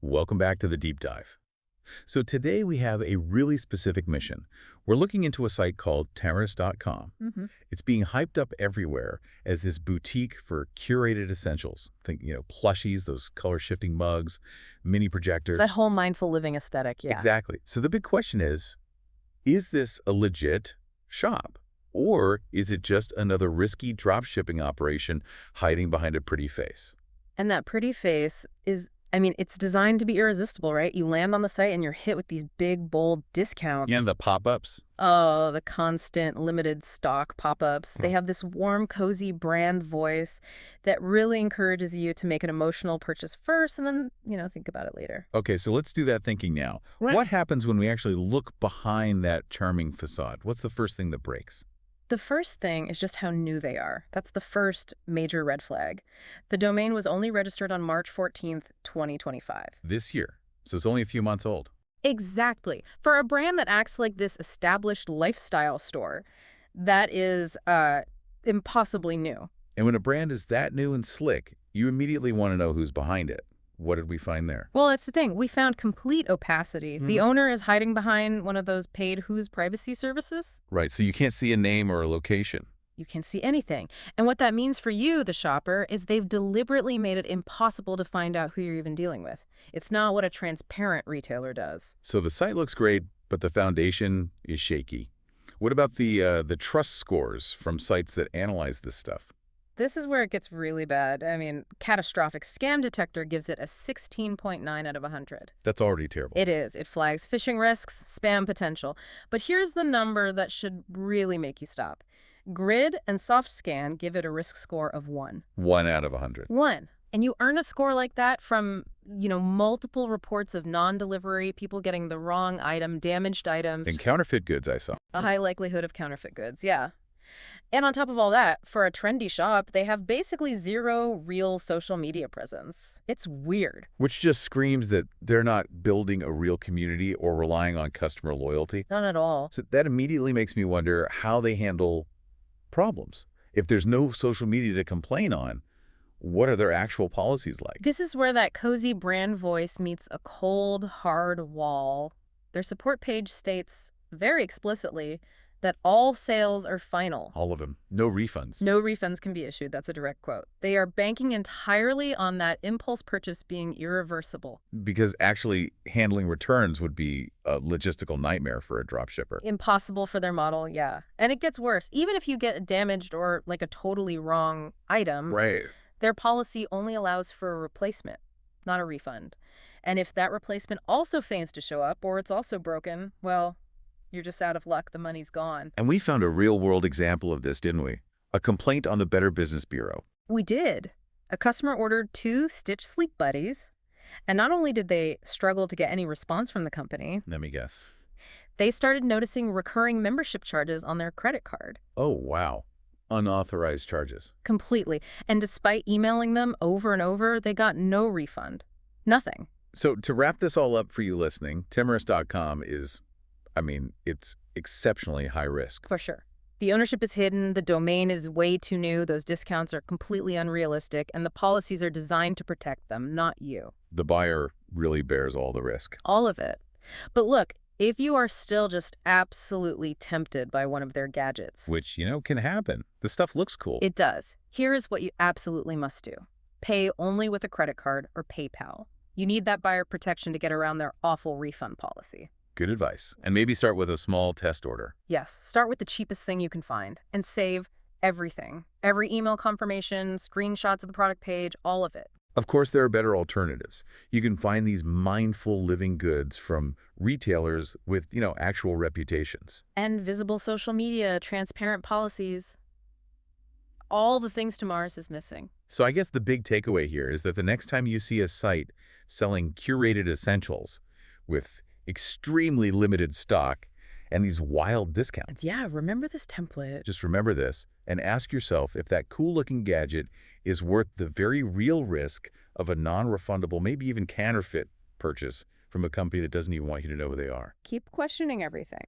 Welcome back to the deep dive. So today we have a really specific mission. We're looking into a site called Temaras.com. hmm It's being hyped up everywhere as this boutique for curated essentials. Think, plushies, those color-shifting mugs, mini That projectors. whole mindful living aesthetic, yeah. Exactly. So the big question is this a legit shop? Or is it just another risky drop shipping operation hiding behind a pretty face? And that pretty face is, it's designed to be irresistible, right? You land on the site and you're hit with these big, bold Yeah, discounts. and the pop-ups. Oh, the constant limited stock pop-ups. They Hmm. have this warm, cozy brand voice that really encourages you to make an emotional purchase first and then, think about it later. Okay, so let's do that thinking now. Right. What happens when we actually look behind that charming facade? What's the first thing that breaks? The first thing is just how new they are. That's the first major red flag. The domain was only registered on March 14th, 2025. This year. So it's only a few months old. Exactly. For a brand that acts like this established lifestyle store, that is impossibly new. And when a brand is that new and slick, you immediately want to know who's behind it. What did we find there? Well, that's the thing. We found complete opacity. The owner is hiding behind one of those paid Who's privacy services. Right, so you can't see a name or a location. You can't see anything. And what that means for you, the shopper, is they've deliberately made it impossible to find out who you're even dealing with. It's not what a transparent retailer does. So the site looks great, but the foundation is shaky. What about the trust scores from sites that analyze this stuff? This is where it gets really bad. Catastrophic Scam Detector gives it a 16.9 out of 100. That's already terrible. It is. It flags phishing risks, spam potential. But here's the number that should really make you stop. Grid and SoftScan give it a risk score of 1. 1 out of 100. 1. And you earn a score like that from, multiple reports of non-delivery, people getting the wrong item, damaged items, And counterfeit goods I saw. a high likelihood of counterfeit goods, yeah. And on top of all that, for a trendy shop, they have basically zero real social media presence. It's weird. Which just screams that they're not building a real community or relying on customer loyalty. Not at all. So that immediately makes me wonder how they handle problems. If there's no social media to complain on, what are their actual policies like? This is where that cozy brand voice meets a cold, hard wall. Their support page states very explicitly that all sales are final. All of them. No refunds. No refunds can be issued. That's a direct quote. They are banking entirely on that impulse purchase being irreversible. Because actually handling returns would be a logistical nightmare for a dropshipper. Impossible for their model, yeah. And it gets worse. Even if you get damaged or like a totally wrong item, Right. their policy only allows for a replacement, not a refund. And if that replacement also feigns to show up or it's also broken, well, you're just out of luck. The money's gone. And we found a real-world example of this, didn't we? A complaint on the Better Business Bureau. We did. A customer ordered 2 Stitch Sleep Buddies, and not only did they struggle to get any response from the company, Let me guess. they started noticing recurring membership charges on their credit card. Oh, wow. Unauthorized charges. Completely. And despite emailing them over and over, they got no refund. Nothing. So to wrap this all up for you listening, Temaras.com is, it's exceptionally high risk. For sure. The ownership is hidden, the domain is way too new, those discounts are completely unrealistic, and the policies are designed to protect them, not you. The buyer really bears all the risk. All of it. But look, if you are still just absolutely tempted by one of their gadgets, Which, can happen. The stuff looks cool. it does. Here is what you absolutely must do. Pay only with a credit card or PayPal. You need that buyer protection to get around their awful refund policy. Good advice. And maybe start with a small test order. Yes, start with the cheapest thing you can find and save everything. Every email confirmation, screenshots of the product page, all of it. Of course, there are better alternatives. You can find these mindful living goods from retailers with, actual reputations. And visible social media, transparent policies. All the things Temaras is missing. So I guess the big takeaway here is that the next time you see a site selling curated essentials with extremely limited stock and these wild discounts, Yeah, remember this template. just remember this and ask yourself if that cool-looking gadget is worth the very real risk of a non-refundable, maybe even counterfeit purchase from a company that doesn't even want you to know who they are. Keep questioning everything.